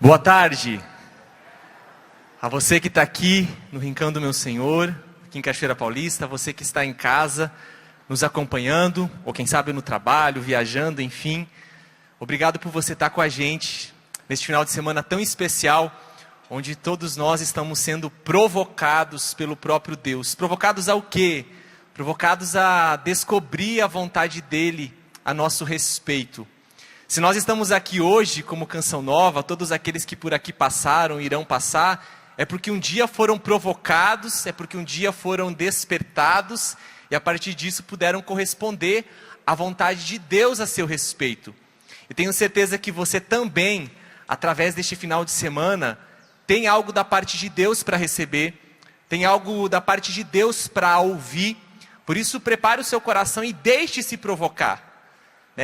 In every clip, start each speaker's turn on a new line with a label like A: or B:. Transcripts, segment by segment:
A: Boa tarde a você que está aqui no Rincão do Meu Senhor, aqui em Cachoeira Paulista, você que está em casa nos acompanhando, ou quem sabe no trabalho, viajando, enfim. Obrigado por você estar com a gente neste final de semana tão especial, onde todos nós estamos sendo provocados pelo próprio Deus. Provocados ao quê? Provocados a descobrir a vontade dEle a nosso respeito. Se nós estamos aqui hoje como Canção Nova, todos aqueles que por aqui passaram, irão passar, é porque um dia foram provocados, é porque um dia foram despertados, e a partir disso puderam corresponder à vontade de Deus a seu respeito. E tenho certeza que você também, através deste final de semana, tem algo da parte de Deus para receber, tem algo da parte de Deus para ouvir. Por isso prepare o seu coração e deixe-se provocar.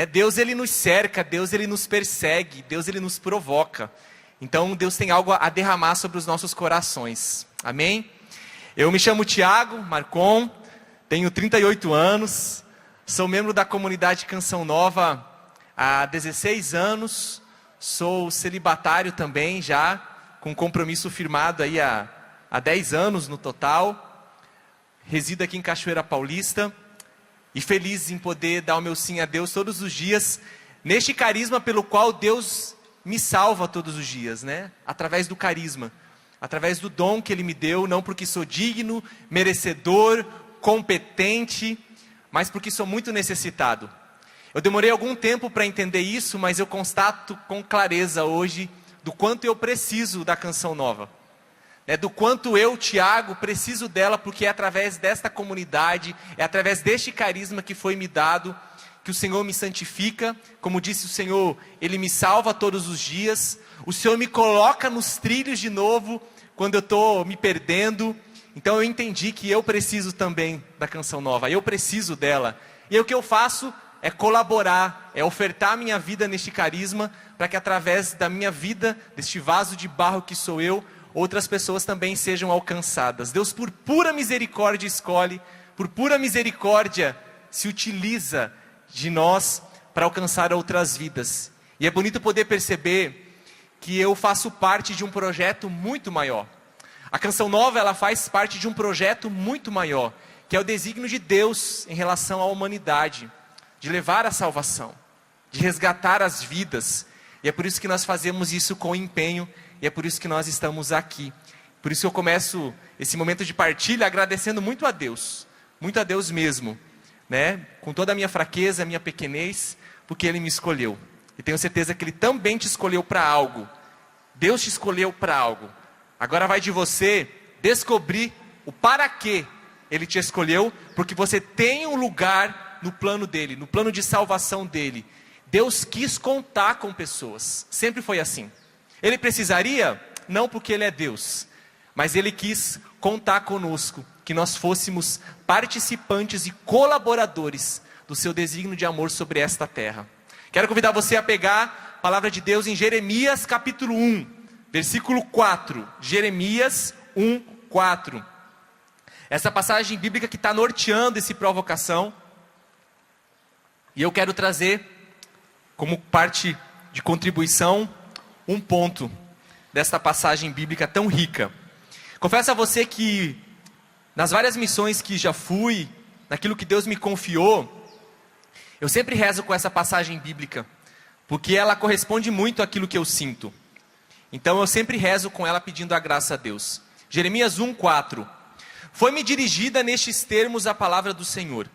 A: Deus ele nos cerca, Deus ele nos persegue, Deus ele nos provoca. Então Deus tem algo a derramar sobre os nossos corações. Amém? Eu me chamo Tiago Marcon, tenho 38 anos, sou membro da comunidade Canção Nova há 16 anos, sou celibatário também já, com compromisso firmado aí há 10 anos no total, resido aqui em Cachoeira Paulista. E feliz em poder dar o meu sim a Deus todos os dias, neste carisma pelo qual Deus me salva todos os dias, Através do carisma, através do dom que Ele me deu, não porque sou digno, merecedor, competente, mas porque sou muito necessitado. Eu demorei algum tempo para entender isso, mas eu constato com clareza hoje do quanto eu preciso da Canção Nova. Do quanto eu, Tiago, preciso dela, porque é através desta comunidade, é através deste carisma que foi me dado, que o Senhor me santifica. Como disse o Senhor, Ele me salva todos os dias, o Senhor me coloca nos trilhos de novo, quando eu estou me perdendo. Então eu entendi que eu preciso também da Canção Nova, eu preciso dela. E aí, o que eu faço é colaborar, é ofertar a minha vida neste carisma, para que através da minha vida, deste vaso de barro que sou eu, outras pessoas também sejam alcançadas. Deus, por pura misericórdia, escolhe, por pura misericórdia, se utiliza de nós para alcançar outras vidas. E é bonito poder perceber que eu faço parte de um projeto muito maior. A Canção Nova, ela faz parte de um projeto muito maior, que é o desígnio de Deus em relação à humanidade, de levar a salvação, de resgatar as vidas. E é por isso que nós fazemos isso com empenho, e é por isso que nós estamos aqui. Por isso eu começo esse momento de partilha agradecendo muito a Deus mesmo, com toda a minha fraqueza, a minha pequenez, porque Ele me escolheu. E tenho certeza que Ele também te escolheu para algo. Deus te escolheu para algo. Agora vai de você descobrir o para quê Ele te escolheu, porque você tem um lugar no plano dEle, no plano de salvação dEle. Deus quis contar com pessoas, sempre foi assim. Ele precisaria? Não, porque Ele é Deus, mas Ele quis contar conosco, que nós fôssemos participantes e colaboradores do seu desígnio de amor sobre esta terra. Quero convidar você a pegar a palavra de Deus em Jeremias capítulo 1, versículo 4. Jeremias 1, 4. Essa passagem bíblica que está norteando esse provocação. E eu quero trazer, como parte de contribuição, um ponto desta passagem bíblica tão rica. Confesso a você que nas várias missões que já fui, naquilo que Deus me confiou, eu sempre rezo com essa passagem bíblica, porque ela corresponde muito àquilo que eu sinto. Então eu sempre rezo com ela pedindo a graça a Deus. Jeremias 1:4. Foi-me dirigida nestes termos a palavra do Senhor.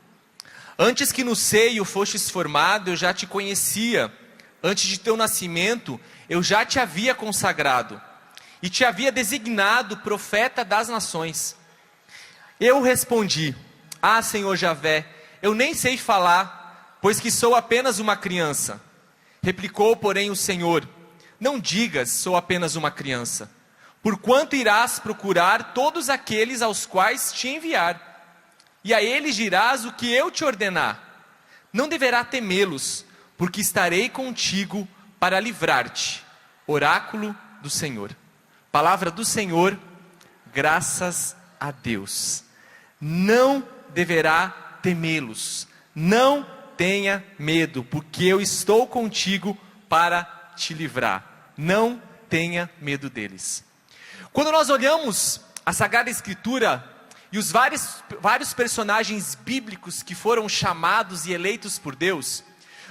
A: Antes que no seio fostes formado, eu já te conhecia. Antes de teu nascimento, eu já te havia consagrado e te havia designado profeta das nações. Eu respondi: Ah, Senhor Javé, eu nem sei falar, pois que sou apenas uma criança. Replicou, porém, o Senhor: Não digas, sou apenas uma criança, porquanto irás procurar todos aqueles aos quais te enviar, e a eles dirás o que eu te ordenar. Não deverá temê-los, porque estarei contigo para livrar-te. Oráculo do Senhor. Palavra do Senhor, graças a Deus. Não deverá temê-los. Não tenha medo, porque eu estou contigo para te livrar. Não tenha medo deles. Quando nós olhamos a Sagrada Escritura e os vários personagens bíblicos que foram chamados e eleitos por Deus,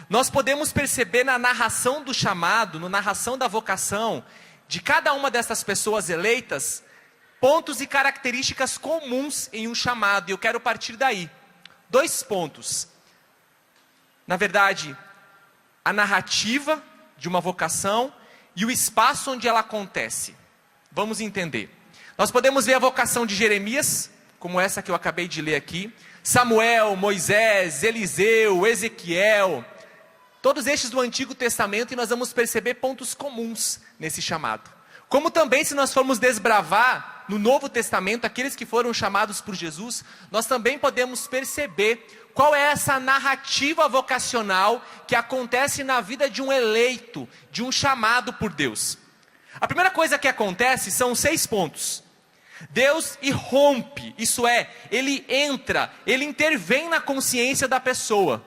A: nós podemos perceber na narração do chamado, na narração da vocação, de cada uma dessas pessoas eleitas, pontos e características comuns em um chamado, e eu quero partir daí. 2 pontos. Na verdade, a narrativa de uma vocação e o espaço onde ela acontece. Vamos entender. Nós podemos ver a vocação de Jeremias, como essa que eu acabei de ler aqui, Samuel, Moisés, Eliseu, Ezequiel, todos estes do Antigo Testamento, e nós vamos perceber pontos comuns nesse chamado. Como também, se nós formos desbravar no Novo Testamento, aqueles que foram chamados por Jesus, nós também podemos perceber qual é essa narrativa vocacional que acontece na vida de um eleito, de um chamado por Deus. A primeira coisa que acontece são 6 pontos. Deus irrompe, isso é, Ele entra, Ele intervém na consciência da pessoa.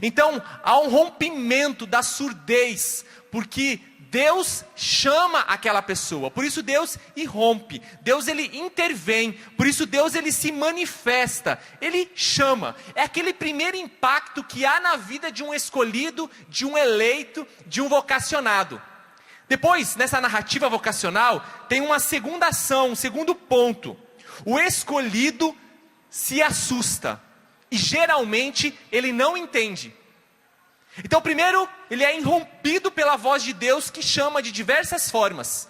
A: Então, há um rompimento da surdez, porque Deus chama aquela pessoa, por isso Deus irrompe, Deus ele intervém, por isso Deus ele se manifesta, ele chama. É aquele primeiro impacto que há na vida de um escolhido, de um eleito, de um vocacionado. Depois, nessa narrativa vocacional, tem uma segunda ação, um segundo ponto. O escolhido se assusta, e geralmente ele não entende. Então primeiro, ele é irrompido pela voz de Deus que chama de diversas formas.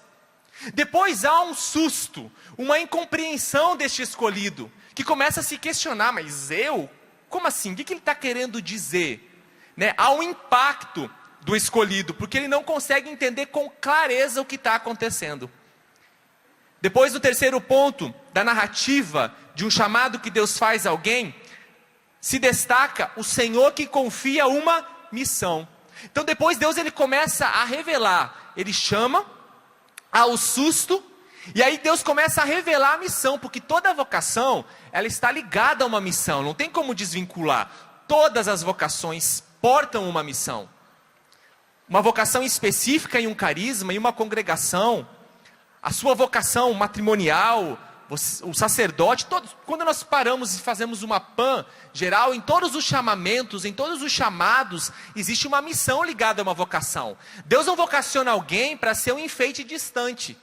A: Depois há um susto, uma incompreensão deste escolhido, que começa a se questionar, mas eu? Como assim? O que ele está querendo dizer? Há um impacto do escolhido, porque ele não consegue entender com clareza o que está acontecendo. Depois do terceiro ponto, da narrativa, de um chamado que Deus faz a alguém, se destaca o Senhor que confia uma missão. Então depois Deus ele começa a revelar, ele chama, há o susto, e aí Deus começa a revelar a missão, porque toda vocação, ela está ligada a uma missão, não tem como desvincular. Todas as vocações portam uma missão. Uma vocação específica em um carisma, em uma congregação, a sua vocação matrimonial, o sacerdote, quando nós paramos e fazemos uma PAN geral, em todos os chamamentos, em todos os chamados, existe uma missão ligada a uma vocação. Deus não vocaciona alguém para ser um enfeite distante.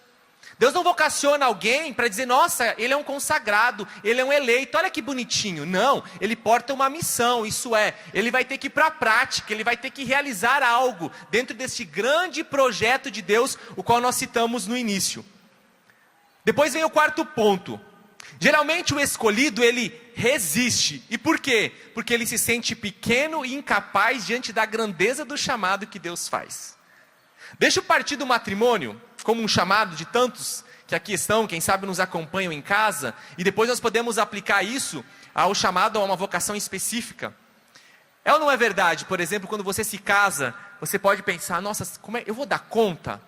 A: Deus não vocaciona alguém para dizer, nossa, ele é um consagrado, ele é um eleito, olha que bonitinho. Não, ele porta uma missão, isso é, ele vai ter que ir para a prática, ele vai ter que realizar algo dentro desse grande projeto de Deus, o qual nós citamos no início. Depois vem o quarto ponto. Geralmente o escolhido, ele resiste. E por quê? Porque ele se sente pequeno e incapaz diante da grandeza do chamado que Deus faz. Deixa eu partir do matrimônio, como um chamado de tantos que aqui estão, quem sabe nos acompanham em casa, e depois nós podemos aplicar isso ao chamado a uma vocação específica. É ou não é verdade? Por exemplo, quando você se casa, você pode pensar, nossa, eu vou dar conta?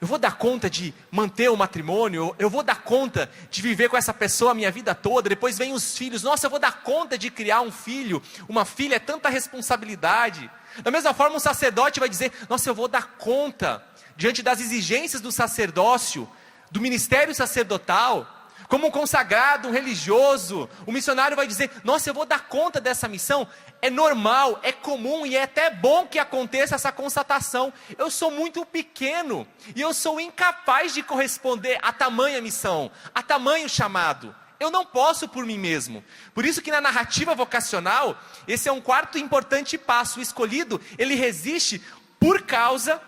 A: Eu vou dar conta de manter o matrimônio? Eu vou dar conta de viver com essa pessoa a minha vida toda? Depois vem os filhos. Nossa, eu vou dar conta de criar um filho, uma filha, é tanta responsabilidade. Da mesma forma, um sacerdote vai dizer, nossa, eu vou dar conta, diante das exigências do sacerdócio, do ministério sacerdotal. Como um consagrado, um religioso, o missionário vai dizer, nossa, eu vou dar conta dessa missão. É normal, é comum e é até bom que aconteça essa constatação. Eu sou muito pequeno e eu sou incapaz de corresponder a tamanha missão, a tamanho chamado. Eu não posso por mim mesmo. Por isso que na narrativa vocacional, esse é um quarto importante passo. O escolhido, ele resiste por causa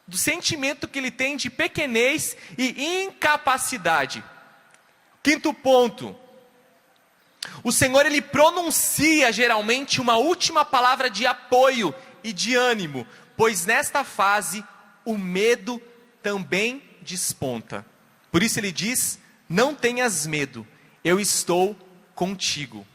A: do sentimento que ele tem de pequenez e incapacidade. Quinto ponto. O Senhor, ele pronuncia geralmente uma última palavra de apoio e de ânimo, pois nesta fase o medo também desponta. Por isso ele diz, não tenhas medo, eu estou contigo.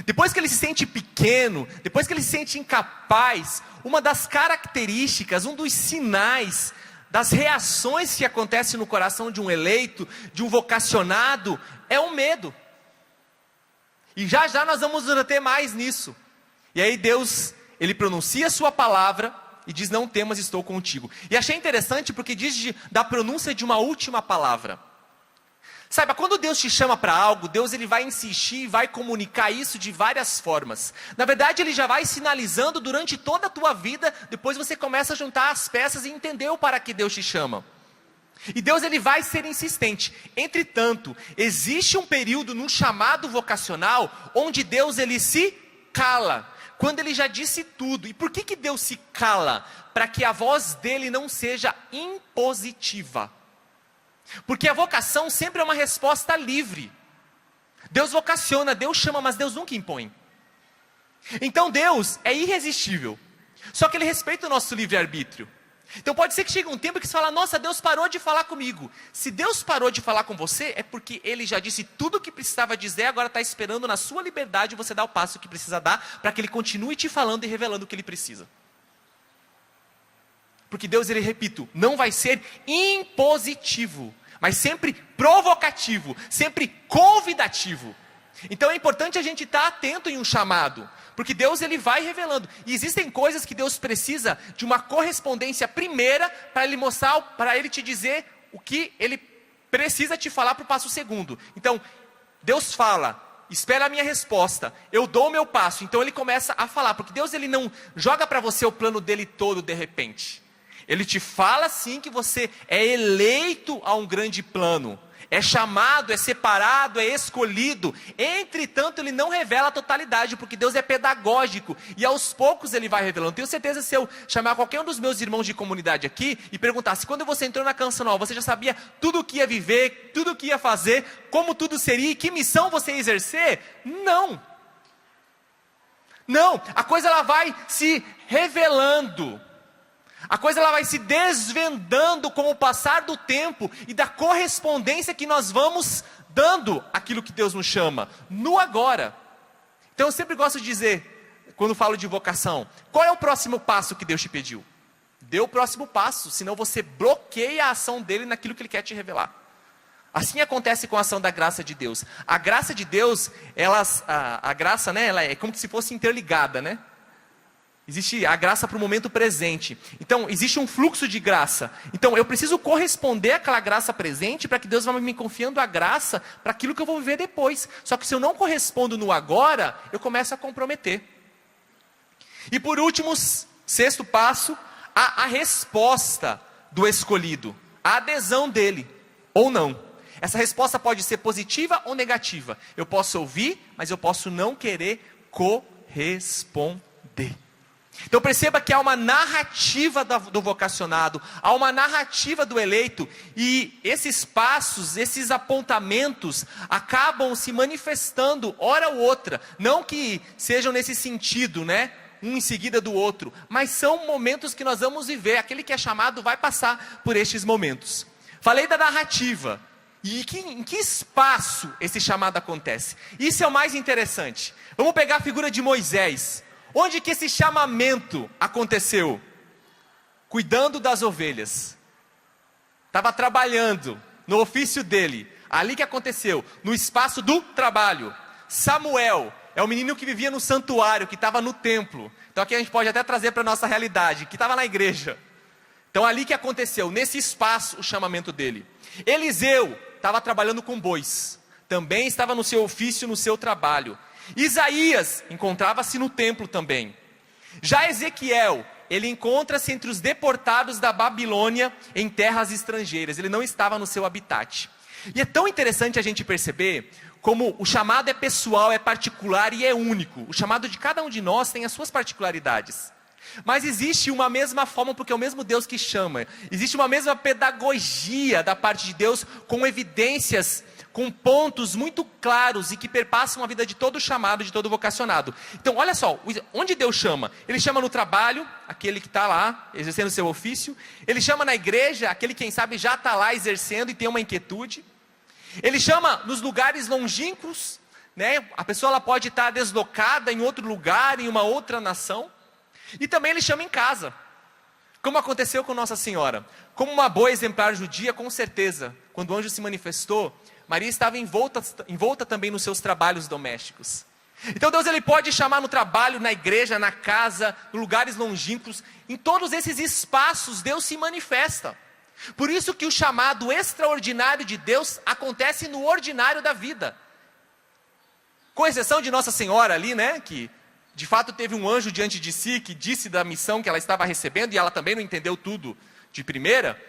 A: Depois que ele se sente pequeno, depois que ele se sente incapaz, uma das características, um dos sinais das reações que acontecem no coração de um eleito, de um vocacionado, é o medo. E já já nós vamos ter mais nisso. E aí Deus, ele pronuncia a sua palavra, e diz: não temas, estou contigo. E achei interessante porque diz da pronúncia de uma última palavra. Saiba, quando Deus te chama para algo, Deus ele vai insistir e vai comunicar isso de várias formas. Na verdade, Ele já vai sinalizando durante toda a tua vida, depois você começa a juntar as peças e entender o para que Deus te chama. E Deus ele vai ser insistente. Entretanto, existe um período num chamado vocacional, onde Deus ele se cala. Quando ele já disse tudo. E por que Deus se cala? Para que a voz dele não seja impositiva. Porque a vocação sempre é uma resposta livre. Deus vocaciona, Deus chama, mas Deus nunca impõe. Então Deus é irresistível. Só que Ele respeita o nosso livre-arbítrio. Então pode ser que chegue um tempo que você fala: nossa, Deus parou de falar comigo. Se Deus parou de falar com você, é porque Ele já disse tudo o que precisava dizer, agora está esperando na sua liberdade você dar o passo que precisa dar, para que Ele continue te falando e revelando o que Ele precisa. Porque Deus, ele, repito, não vai ser impositivo, mas sempre provocativo, sempre convidativo. Então é importante a gente estar atento em um chamado, porque Deus ele vai revelando. E existem coisas que Deus precisa de uma correspondência primeira para Ele mostrar, para Ele te dizer o que Ele precisa te falar para o passo segundo. Então, Deus fala, espera a minha resposta, eu dou o meu passo. Então Ele começa a falar, porque Deus ele não joga para você o plano dele todo de repente. Ele te fala sim que você é eleito a um grande plano. É chamado, é separado, é escolhido. Entretanto, Ele não revela a totalidade, porque Deus é pedagógico. E aos poucos Ele vai revelando. Tenho certeza, se eu chamar qualquer um dos meus irmãos de comunidade aqui e perguntasse: quando você entrou na Canção Nova, você já sabia tudo o que ia viver, tudo o que ia fazer, como tudo seria e que missão você ia exercer? Não. Não, a coisa ela vai se revelando. A coisa ela vai se desvendando com o passar do tempo e da correspondência que nós vamos dando àquilo que Deus nos chama, no agora. Então eu sempre gosto de dizer, quando falo de vocação: qual é o próximo passo que Deus te pediu? Dê o próximo passo, senão você bloqueia a ação dele naquilo que Ele quer te revelar. Assim acontece com a ação da graça de Deus. A graça de Deus, a graça, né, ela é como se fosse interligada, né? Existe a graça para o momento presente. Então, existe um fluxo de graça. Então, eu preciso corresponder àquela graça presente para que Deus vá me confiando a graça para aquilo que eu vou viver depois. Só que se eu não correspondo no agora, eu começo a comprometer. E por último, sexto passo, a resposta do escolhido. A adesão dele, ou não. Essa resposta pode ser positiva ou negativa. Eu posso ouvir, mas eu posso não querer corresponder. Então perceba que há uma narrativa do vocacionado, há uma narrativa do eleito, e esses passos, esses apontamentos acabam se manifestando hora ou outra, não que sejam nesse sentido, né, um em seguida do outro, mas são momentos que nós vamos viver. Aquele que é chamado vai passar por estes momentos. Falei da narrativa, e em que espaço esse chamado acontece? Isso é o mais interessante. Vamos pegar a figura de Moisés. Onde que esse chamamento aconteceu? Cuidando das ovelhas. Estava trabalhando no ofício dele. Ali que aconteceu, no espaço do trabalho. Samuel é o menino que vivia no santuário, que estava no templo. Então aqui a gente pode até trazer para a nossa realidade, que estava na igreja. Então ali que aconteceu, nesse espaço, o chamamento dele. Eliseu estava trabalhando com bois. Também estava no seu ofício, no seu trabalho. Isaías encontrava-se no templo também. Já Ezequiel, ele encontra-se entre os deportados da Babilônia em terras estrangeiras. Ele não estava no seu habitat. E é tão interessante a gente perceber como o chamado é pessoal, é particular e é único. O chamado de cada um de nós tem as suas particularidades. Mas existe uma mesma forma, porque é o mesmo Deus que chama. Existe uma mesma pedagogia da parte de Deus, com evidências, com pontos muito claros e que perpassam a vida de todo chamado, de todo vocacionado. Então, olha só, onde Deus chama? Ele chama no trabalho, aquele que está lá, exercendo o seu ofício. Ele chama na igreja, aquele quem sabe já está lá exercendo e tem uma inquietude. Ele chama nos lugares longínquos, né? A pessoa ela pode estar deslocada em outro lugar, em uma outra nação. E também Ele chama em casa, como aconteceu com Nossa Senhora. Como uma boa exemplar judia, com certeza, quando o anjo se manifestou, Maria estava envolta também nos seus trabalhos domésticos. Então Deus ele pode chamar no trabalho, na igreja, na casa, em lugares longínquos. Em todos esses espaços Deus se manifesta. Por isso que o chamado extraordinário de Deus acontece no ordinário da vida. Com exceção de Nossa Senhora ali, né, que de fato teve um anjo diante de si, que disse da missão que ela estava recebendo, e ela também não entendeu tudo de primeira.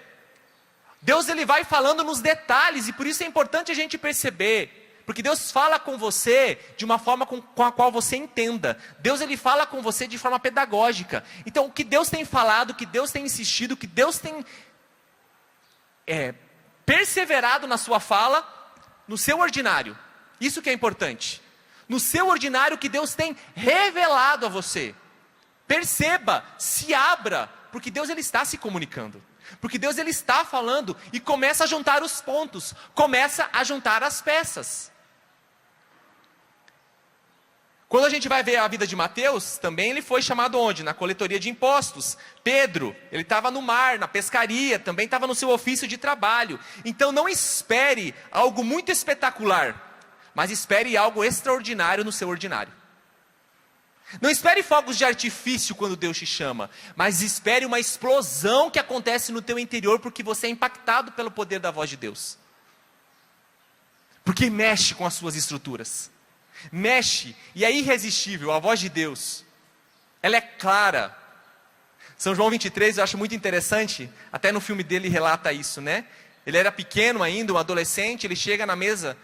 A: Deus ele vai falando nos detalhes, e por isso é importante a gente perceber, porque Deus fala com você de uma forma com a qual você entenda. Deus ele fala com você de forma pedagógica. Então o que Deus tem falado, o que Deus tem insistido, o que Deus tem perseverado na sua fala, no seu ordinário. Isso que é importante. No seu ordinário que Deus tem revelado a você. Perceba, se abra, porque Deus ele está se comunicando. Porque Deus ele está falando e começa a juntar os pontos, começa a juntar as peças. Quando a gente vai ver a vida de Mateus, também ele foi chamado onde? Na coletoria de impostos. Pedro, ele estava no mar, na pescaria, também estava no seu ofício de trabalho. Então não espere algo muito espetacular, mas espere algo extraordinário no seu ordinário. Não espere fogos de artifício quando Deus te chama, mas espere uma explosão que acontece no teu interior, porque você é impactado pelo poder da voz de Deus. Porque mexe com as suas estruturas. Mexe, e é irresistível, a voz de Deus. Ela é clara. São João 23, eu acho muito interessante, até no filme dele relata isso, né? Ele era pequeno ainda, um adolescente, ele chega na mesa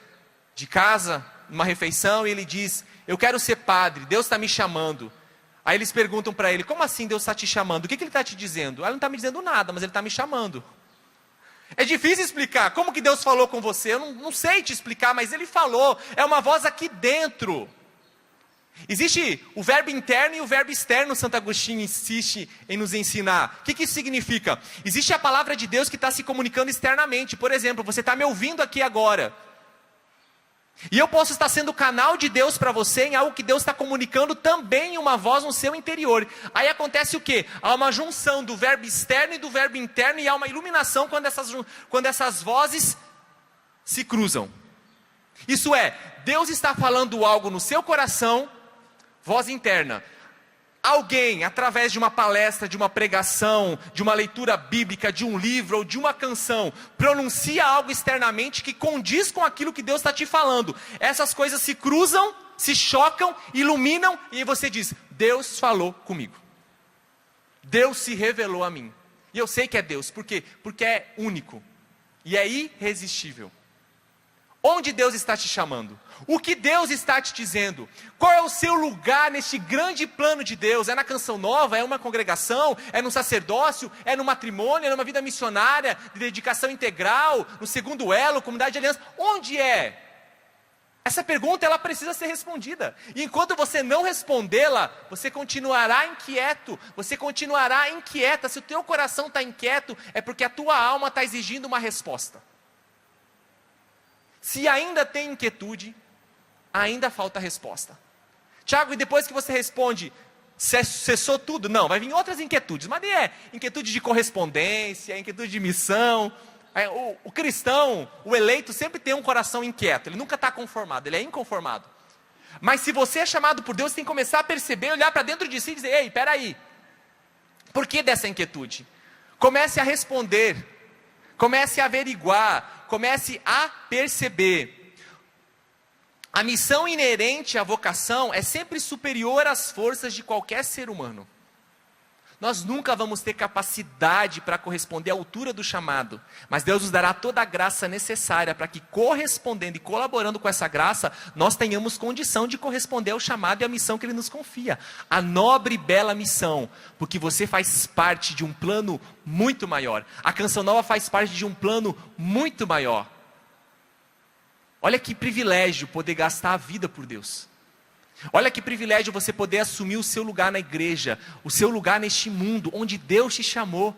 A: de casa, numa refeição, e ele diz: eu quero ser padre, Deus está me chamando. Aí eles perguntam para ele: como assim Deus está te chamando? O que ele está te dizendo? Ele não está me dizendo nada, mas ele está me chamando. É difícil explicar, como que Deus falou com você? Eu não sei te explicar, mas ele falou, é uma voz aqui dentro. Existe o verbo interno e o verbo externo, Santo Agostinho insiste em nos ensinar. O que isso significa? Existe a palavra de Deus que está se comunicando externamente. Por exemplo, você está me ouvindo aqui agora. E eu posso estar sendo canal de Deus para você em algo que Deus está comunicando também em uma voz no seu interior. Aí acontece o quê? Há uma junção do verbo externo e do verbo interno, e há uma iluminação quando essas vozes se cruzam. Isso é, Deus está falando algo no seu coração, voz interna. Alguém, através de uma palestra, de uma pregação, de uma leitura bíblica, de um livro ou de uma canção, pronuncia algo externamente que condiz com aquilo que Deus está te falando. Essas coisas se cruzam, se chocam, iluminam, e você diz: Deus falou comigo. Deus se revelou a mim. E eu sei que é Deus, por quê? Porque é único e é irresistível. Onde Deus está te chamando? O que Deus está te dizendo? Qual é o seu lugar neste grande plano de Deus? É na Canção Nova? É uma congregação? É no sacerdócio? É no matrimônio? É numa vida missionária? De dedicação integral? No segundo elo? Comunidade de aliança? Onde é? Essa pergunta ela precisa ser respondida. E enquanto você não respondê-la, você continuará inquieto. Você continuará inquieta. Se o teu coração está inquieto, é porque a tua alma está exigindo uma resposta. Se ainda tem inquietude, ainda falta resposta. Tiago, e depois que você responde, cessou tudo? Não, vai vir outras inquietudes, mas nem é inquietude de correspondência, inquietude de missão. O cristão, o eleito, sempre tem um coração inquieto, ele nunca está conformado, ele é inconformado. Mas se você é chamado por Deus, você tem que começar a perceber, olhar para dentro de si e dizer: ei, peraí, por que dessa inquietude? Comece a responder, comece a averiguar, comece a perceber. A missão inerente à vocação é sempre superior às forças de qualquer ser humano. Nós nunca vamos ter capacidade para corresponder à altura do chamado, mas Deus nos dará toda a graça necessária para que, correspondendo e colaborando com essa graça, nós tenhamos condição de corresponder ao chamado e à missão que Ele nos confia. A nobre e bela missão, porque você faz parte de um plano muito maior. A Canção Nova faz parte de um plano muito maior. Olha que privilégio poder gastar a vida por Deus. Olha que privilégio você poder assumir o seu lugar na igreja, o seu lugar neste mundo, onde Deus te chamou.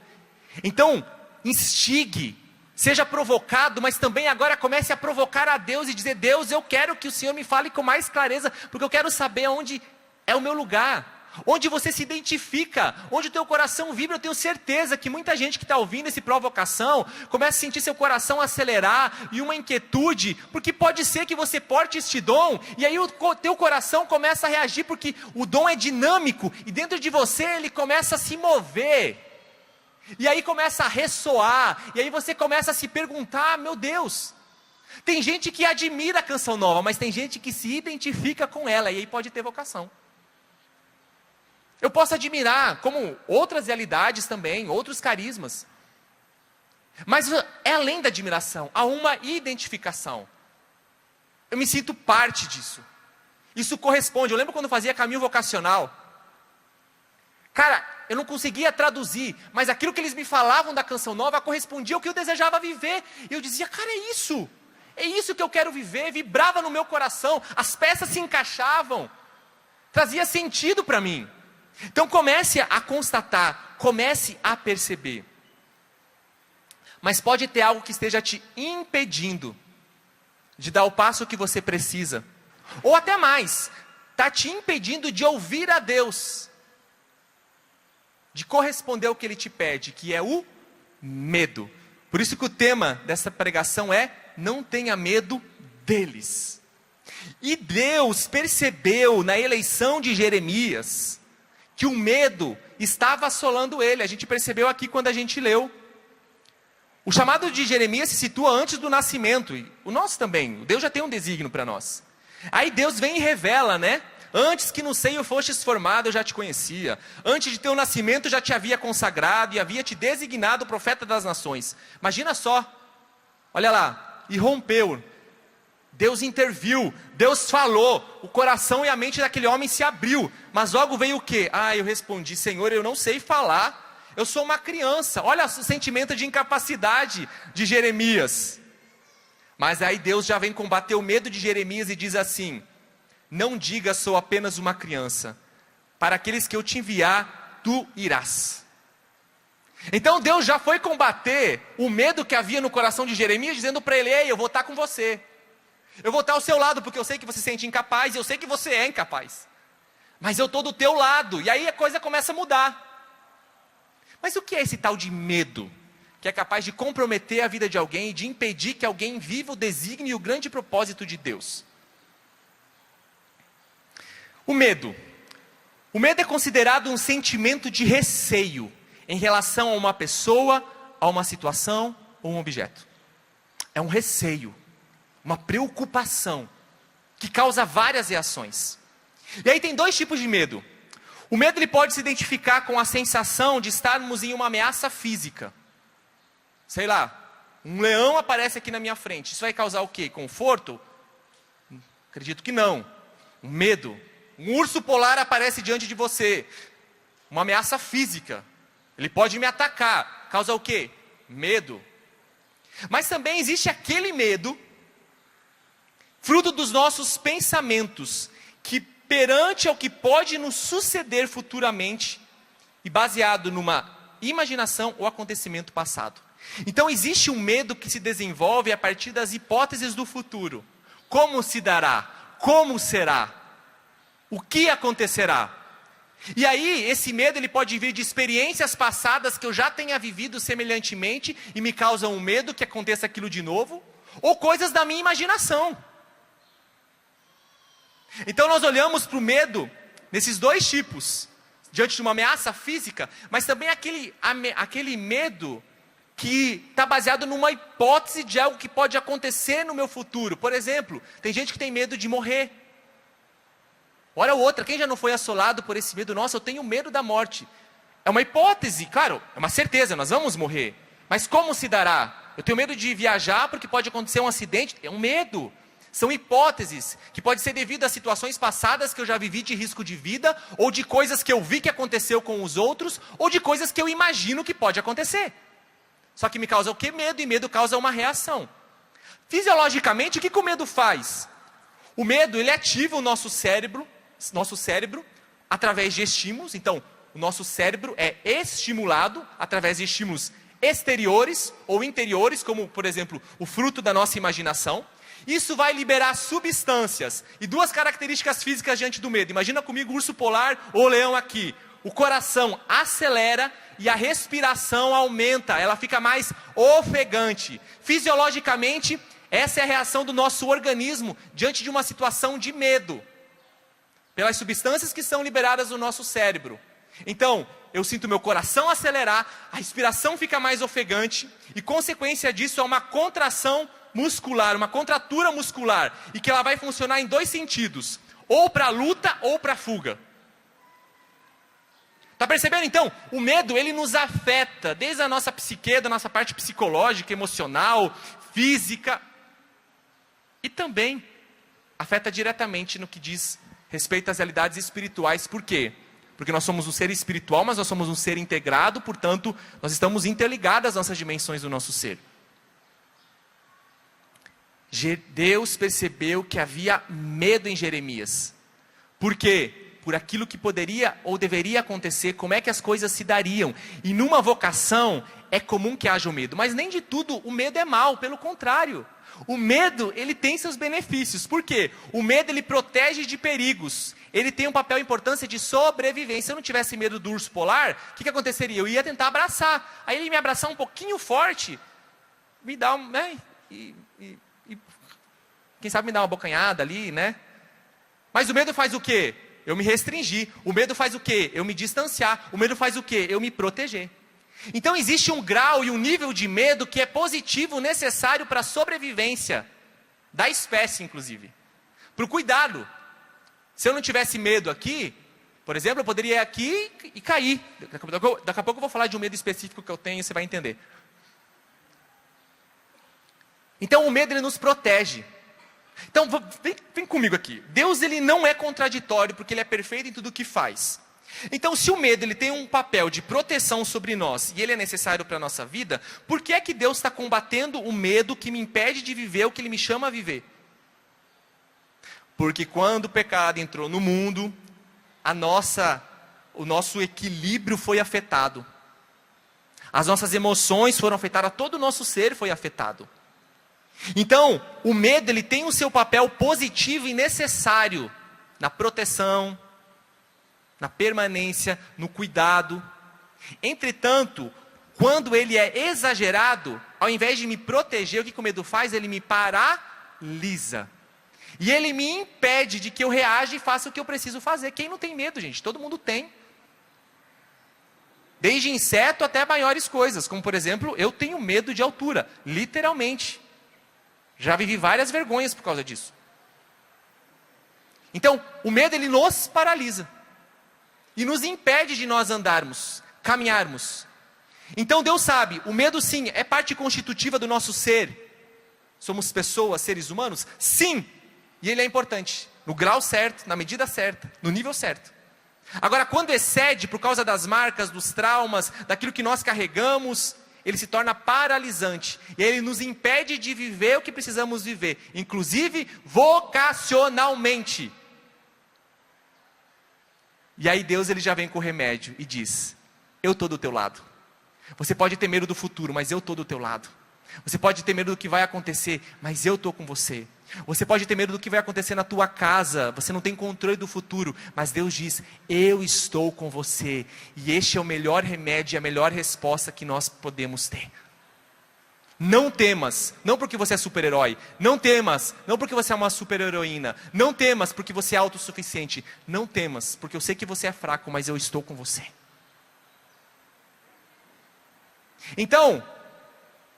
A: Então, instigue, seja provocado, mas também agora comece a provocar a Deus e dizer: Deus, eu quero que o Senhor me fale com mais clareza, porque eu quero saber onde é o meu lugar. onde você se identifica, onde o teu coração vibra. Eu tenho certeza que muita gente que está ouvindo esse Provocação começa a sentir seu coração acelerar e uma inquietude, porque pode ser que você porte este dom, e aí o teu coração começa a reagir, porque o dom é dinâmico, e dentro de você ele começa a se mover, e aí começa a ressoar, e aí você começa a se perguntar, meu Deus, tem gente que admira a canção nova, mas tem gente que se identifica com ela, e aí pode ter vocação. Eu posso admirar, como outras realidades também, outros carismas. Mas é além da admiração, há uma identificação. Eu me sinto parte disso. Isso corresponde. Eu lembro quando eu fazia caminho vocacional. Cara, eu não conseguia traduzir, mas aquilo que eles me falavam da canção nova correspondia ao que eu desejava viver. E eu dizia, cara, é isso que eu quero viver. Vibrava no meu coração, as peças se encaixavam, trazia sentido para mim. Então comece a constatar, comece a perceber. Mas pode ter algo que esteja te impedindo de dar o passo que você precisa. Ou até mais, está te impedindo de ouvir a Deus, de corresponder ao que Ele te pede, que é o medo. Por isso que o tema dessa pregação é: não tenha medo deles. E Deus percebeu na eleição de Jeremias que o medo estava assolando ele. A gente percebeu aqui quando a gente leu. O chamado de Jeremias se situa antes do nascimento. E o nosso também. Deus já tem um desígnio para nós. Aí Deus vem e revela, né? Antes que no seio fostes formado, eu já te conhecia. Antes de teu nascimento, já te havia consagrado e havia te designado profeta das nações. Imagina só. Olha lá. E rompeu. Deus interviu, Deus falou, o coração e a mente daquele homem se abriu, mas logo veio o quê? Eu respondi, Senhor, eu não sei falar, eu sou uma criança. Olha o sentimento de incapacidade de Jeremias. Mas aí Deus já vem combater o medo de Jeremias e diz assim: não diga sou apenas uma criança, para aqueles que eu te enviar, tu irás. Então Deus já foi combater o medo que havia no coração de Jeremias, dizendo para ele: ei, eu vou estar com você. Eu vou estar ao seu lado, porque eu sei que você se sente incapaz, e eu sei que você é incapaz. Mas eu estou do teu lado, e aí a coisa começa a mudar. Mas o que é esse tal de medo? Que é capaz de comprometer a vida de alguém e de impedir que alguém viva o desígnio e o grande propósito de Deus. O medo. O medo é considerado um sentimento de receio em relação a uma pessoa, a uma situação ou um objeto. É um receio. Uma preocupação que causa várias reações. E aí tem dois tipos de medo. O medo ele pode se identificar com a sensação de estarmos em uma ameaça física. Sei lá, um leão aparece aqui na minha frente. Isso vai causar o quê? Conforto? Acredito que não. Um medo. Um urso polar aparece diante de você. Uma ameaça física. Ele pode me atacar. Causa o quê? Medo. Mas também existe aquele medo fruto dos nossos pensamentos, que perante ao que pode nos suceder futuramente, e baseado numa imaginação ou acontecimento passado. Então existe um medo que se desenvolve a partir das hipóteses do futuro. Como se dará? Como será? O que acontecerá? E aí, esse medo ele pode vir de experiências passadas que eu já tenha vivido semelhantemente, e me causam um medo que aconteça aquilo de novo, ou coisas da minha imaginação. Então nós olhamos para o medo nesses dois tipos, diante de uma ameaça física, mas também aquele medo que está baseado numa hipótese de algo que pode acontecer no meu futuro. Por exemplo, tem gente que tem medo de morrer. Olha outra, quem já não foi assolado por esse medo? Nossa, eu tenho medo da morte. É uma hipótese, claro, é uma certeza, nós vamos morrer. Mas como se dará? Eu tenho medo de viajar porque pode acontecer um acidente, é um medo. São hipóteses que podem ser devido a situações passadas que eu já vivi de risco de vida, ou de coisas que eu vi que aconteceu com os outros, ou de coisas que eu imagino que pode acontecer. Só que me causa o que? Medo, e medo causa uma reação. Fisiologicamente, o que o medo faz? O medo, ele ativa o nosso cérebro através de estímulos. Então, o nosso cérebro é estimulado através de estímulos exteriores ou interiores, como, por exemplo, o fruto da nossa imaginação. Isso vai liberar substâncias e duas características físicas diante do medo. Imagina comigo o urso polar ou o leão aqui. O coração acelera e a respiração aumenta, ela fica mais ofegante. Fisiologicamente, essa é a reação do nosso organismo diante de uma situação de medo, pelas substâncias que são liberadas no nosso cérebro. Então, eu sinto meu coração acelerar, a respiração fica mais ofegante, e consequência disso é uma contração muscular, uma contratura muscular, e que ela vai funcionar em dois sentidos, ou para luta ou para fuga. Está percebendo então? O medo, ele nos afeta, desde a nossa psique, da nossa parte psicológica, emocional, física, e também afeta diretamente no que diz respeito às realidades espirituais. Por quê? Porque nós somos um ser espiritual, mas nós somos um ser integrado, portanto, nós estamos interligados às nossas dimensões do nosso ser. Deus percebeu que havia medo em Jeremias. Por quê? Por aquilo que poderia ou deveria acontecer, como é que as coisas se dariam. E numa vocação é comum que haja o medo, mas nem de tudo o medo é mal, pelo contrário. O medo, ele tem seus benefícios. Por quê? O medo, ele protege de perigos. Ele tem um papel e importância de sobrevivência. Se eu não tivesse medo do urso polar, o que aconteceria? Eu ia tentar abraçar. Aí ele me abraçar um pouquinho forte, me dá um, né? Quem sabe me dá uma bocanhada ali, né? Mas o medo faz o quê? Eu me restringir. O medo faz o quê? Eu me distanciar. O medo faz o quê? Eu me proteger. Então existe um grau e um nível de medo que é positivo, necessário para a sobrevivência da espécie, inclusive. Para o cuidado. Se eu não tivesse medo aqui, por exemplo, eu poderia ir aqui e cair. Daqui a pouco eu vou falar de um medo específico que eu tenho, você vai entender. Então o medo, ele nos protege. Então vem comigo aqui. Deus, ele não é contraditório, porque ele é perfeito em tudo o que faz. Então, se o medo, ele tem um papel de proteção sobre nós e ele é necessário para a nossa vida, por que é que Deus está combatendo o medo que me impede de viver o que ele me chama a viver? Porque quando o pecado entrou no mundo, o nosso equilíbrio foi afetado. As nossas emoções foram afetadas, todo o nosso ser foi afetado. Então, o medo, ele tem o seu papel positivo e necessário na proteção, na permanência, no cuidado. Entretanto, quando ele é exagerado, ao invés de me proteger, o que o medo faz? Ele me paralisa. E ele me impede de que eu reaja e faça o que eu preciso fazer. Quem não tem medo, gente? Todo mundo tem. Desde inseto até maiores coisas, como por exemplo, eu tenho medo de altura, literalmente. Já vivi várias vergonhas por causa disso. Então, o medo, ele nos paralisa. E nos impede de nós andarmos, caminharmos. Então Deus sabe, o medo sim, é parte constitutiva do nosso ser. Somos pessoas, seres humanos? Sim. E ele é importante, no grau certo, na medida certa, no nível certo. Agora, quando excede por causa das marcas, dos traumas, daquilo que nós carregamos, ele se torna paralisante. E ele nos impede de viver o que precisamos viver, inclusive vocacionalmente. E aí Deus, ele já vem com o remédio e diz: eu estou do teu lado. Você pode ter medo do futuro, mas eu estou do teu lado. Você pode ter medo do que vai acontecer, mas eu estou com você. Você pode ter medo do que vai acontecer na tua casa, você não tem controle do futuro, mas Deus diz: eu estou com você. E este é o melhor remédio e a melhor resposta que nós podemos ter. Não temas, não porque você é super-herói. Não temas, não porque você é uma super-heroína. Não temas porque você é autossuficiente. Não temas, porque eu sei que você é fraco, mas eu estou com você. Então,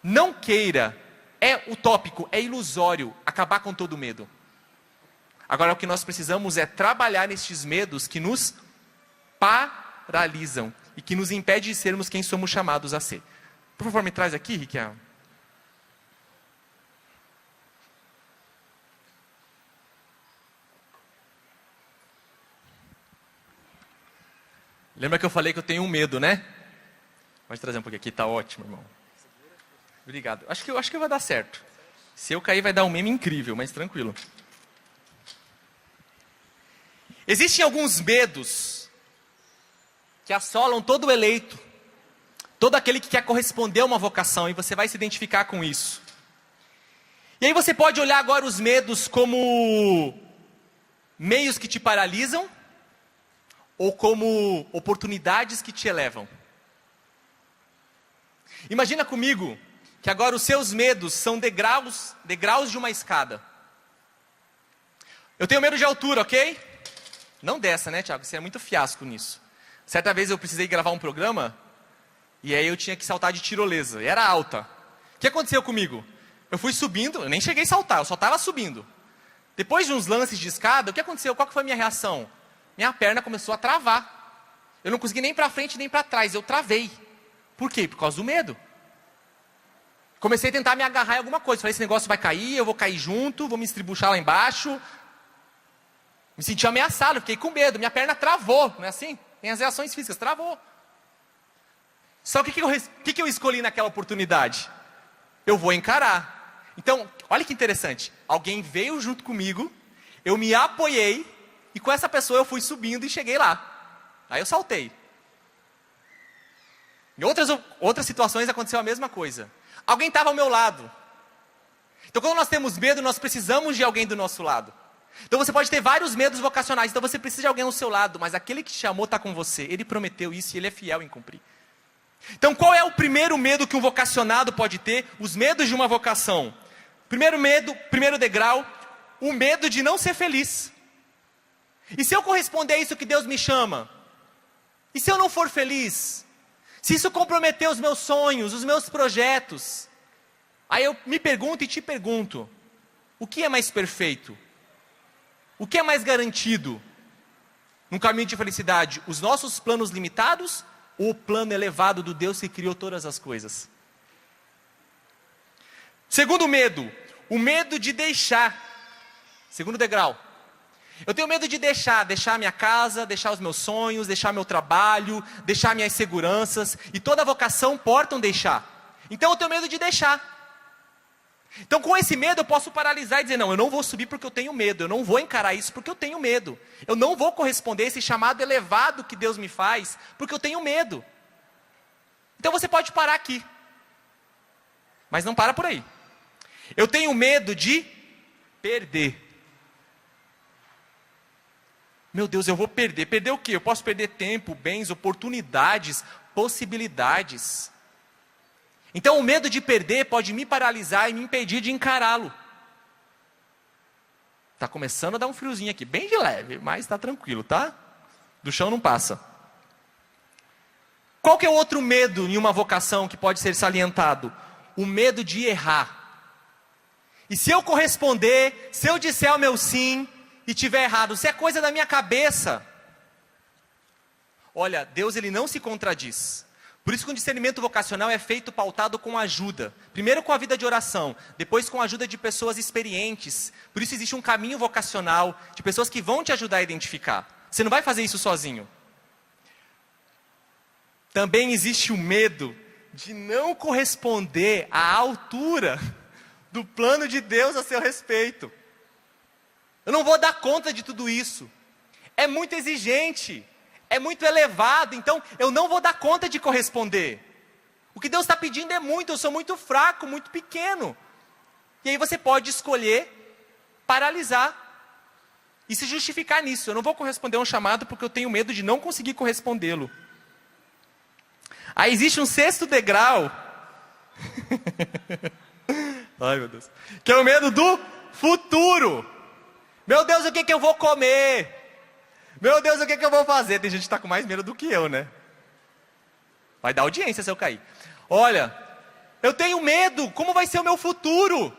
A: não queira, é utópico, é ilusório acabar com todo medo. Agora o que nós precisamos é trabalhar nestes medos que nos paralisam e que nos impedem de sermos quem somos chamados a ser. Por favor, me traz aqui, Riquel. Lembra que eu falei que eu tenho um medo, né? Pode trazer um pouquinho aqui, tá ótimo, irmão. Obrigado. Acho que vai dar certo. Se eu cair vai dar um meme incrível, mas tranquilo. Existem alguns medos que assolam todo eleito, todo aquele que quer corresponder a uma vocação, e você vai se identificar com isso. E aí você pode olhar agora os medos como meios que te paralisam ou como oportunidades que te elevam. Imagina comigo que agora os seus medos são degraus de uma escada. Eu tenho medo de altura, ok? Não dessa, né, Thiago? Você é muito fiasco nisso. Certa vez eu precisei gravar um programa e aí eu tinha que saltar de tirolesa. E era alta. O que aconteceu comigo? Eu fui subindo, eu nem cheguei a saltar, eu só estava subindo. Depois de uns lances de escada, o que aconteceu? Qual que foi a minha reação? Minha perna começou a travar. Eu não consegui nem para frente nem para trás, eu travei. Por quê? Por causa do medo. Comecei a tentar me agarrar em alguma coisa. Falei, esse negócio vai cair, eu vou cair junto, vou me estribuchar lá embaixo. Me senti ameaçado, fiquei com medo. Minha perna travou, não é assim? Tem as reações físicas, travou. Só que o que eu escolhi naquela oportunidade? Eu vou encarar. Então, olha que interessante. Alguém veio junto comigo, eu me apoiei, e com essa pessoa eu fui subindo e cheguei lá. Aí eu saltei. Em outras situações aconteceu a mesma coisa. Alguém estava ao meu lado. Então, quando nós temos medo, nós precisamos de alguém do nosso lado. Então, você pode ter vários medos vocacionais. Então, você precisa de alguém ao seu lado. Mas aquele que te chamou está com você. Ele prometeu isso e ele é fiel em cumprir. Então, qual é o primeiro medo que um vocacionado pode ter? Os medos de uma vocação. Primeiro medo, primeiro degrau, o medo de não ser feliz. E se eu corresponder a isso que Deus me chama? E se eu não for feliz? Se isso comprometer os meus sonhos, os meus projetos? Aí eu me pergunto e te pergunto, o que é mais perfeito? O que é mais garantido? No caminho de felicidade, os nossos planos limitados ou o plano elevado do Deus que criou todas as coisas? Segundo medo, o medo de deixar. Segundo degrau. Eu tenho medo de deixar minha casa, deixar os meus sonhos, deixar meu trabalho, deixar minhas seguranças. E toda vocação porta um deixar. Então eu tenho medo de deixar. Então com esse medo eu posso paralisar e dizer, não, eu não vou subir porque eu tenho medo. Eu não vou encarar isso porque eu tenho medo. Eu não vou corresponder a esse chamado elevado que Deus me faz porque eu tenho medo. Então você pode parar aqui. Mas não para por aí. Eu tenho medo de perder. Meu Deus, eu vou perder. Perder o quê? Eu posso perder tempo, bens, oportunidades, possibilidades. Então o medo de perder pode me paralisar e me impedir de encará-lo. Está começando a dar um friozinho aqui, bem de leve, mas está tranquilo, tá? Do chão não passa. Qual que é o outro medo em uma vocação que pode ser salientado? O medo de errar. E se eu corresponder, se eu disser o meu sim e tiver errado, se é coisa da minha cabeça, olha, Deus ele não se contradiz. Por isso que o discernimento vocacional é feito pautado com ajuda. Primeiro com a vida de oração, depois com a ajuda de pessoas experientes. Por isso existe um caminho vocacional de pessoas que vão te ajudar a identificar. Você não vai fazer isso sozinho. Também existe o medo de não corresponder à altura do plano de Deus a seu respeito. Eu não vou dar conta de tudo isso. É muito exigente. É muito elevado. Então, eu não vou dar conta de corresponder. O que Deus está pedindo é muito. Eu sou muito fraco, muito pequeno. E aí você pode escolher paralisar. E se justificar nisso. Eu não vou corresponder a um chamado porque eu tenho medo de não conseguir correspondê-lo. Aí existe um sexto degrau. Ai, meu Deus. Que é o medo do futuro. Meu Deus, o que que eu vou comer? Meu Deus, o que que eu vou fazer? Tem gente que está com mais medo do que eu, né? Vai dar audiência se eu cair. Olha, eu tenho medo. Como vai ser o meu futuro?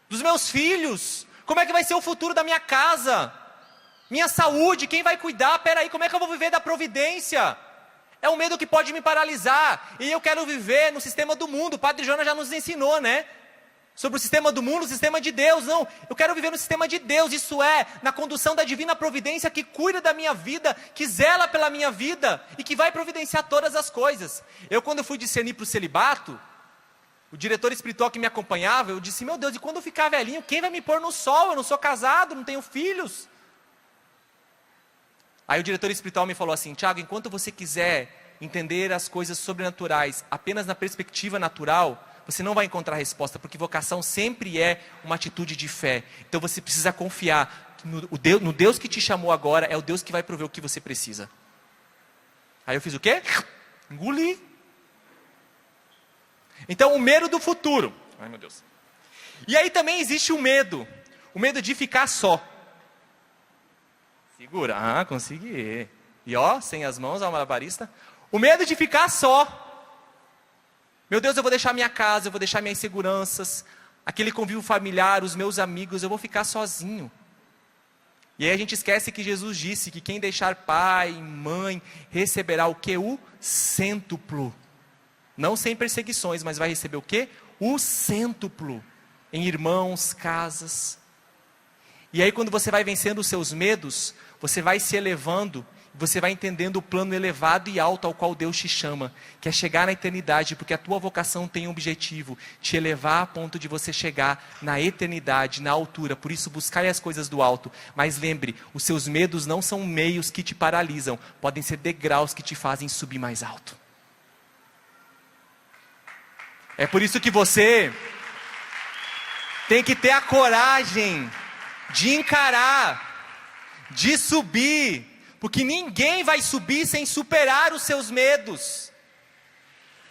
A: Dos meus filhos? Como é que vai ser o futuro da minha casa? Minha saúde? Quem vai cuidar? Peraí, como é que eu vou viver da providência? É um medo que pode me paralisar. E eu quero viver no sistema do mundo. O Padre Jonas já nos ensinou, né? Sobre o sistema do mundo, o sistema de Deus. Não, eu quero viver no sistema de Deus. Isso é, na condução da divina providência que cuida da minha vida, que zela pela minha vida e que vai providenciar todas as coisas. Eu, quando fui discernir para o celibato, o diretor espiritual que me acompanhava, eu disse, meu Deus, e quando eu ficar velhinho, quem vai me pôr no sol? Eu não sou casado, não tenho filhos. Aí o diretor espiritual me falou assim, Tiago, enquanto você quiser entender as coisas sobrenaturais apenas na perspectiva natural, você não vai encontrar resposta, porque vocação sempre é uma atitude de fé. Então você precisa confiar que no Deus que te chamou agora, é o Deus que vai prover o que você precisa. Aí eu fiz o quê? Engoli. Então o medo do futuro. Ai meu Deus. E aí também existe o medo de ficar só. Segura, consegui. E ó, sem as mãos, ó, malabarista. O medo de ficar só. Meu Deus, eu vou deixar minha casa, eu vou deixar minhas seguranças, aquele convívio familiar, os meus amigos, eu vou ficar sozinho. E aí a gente esquece que Jesus disse que quem deixar pai, mãe, receberá o quê? O cêntuplo. Não sem perseguições, mas vai receber o quê? O cêntuplo. Em irmãos, casas. E aí quando você vai vencendo os seus medos, você vai se elevando, você vai entendendo o plano elevado e alto ao qual Deus te chama, que é chegar na eternidade, porque a tua vocação tem um objetivo, te elevar a ponto de você chegar na eternidade, na altura. Por isso buscai as coisas do alto. Mas lembre, os seus medos não são meios que te paralisam, podem ser degraus que te fazem subir mais alto. É por isso que você tem que ter a coragem de encarar, de subir, porque ninguém vai subir sem superar os seus medos.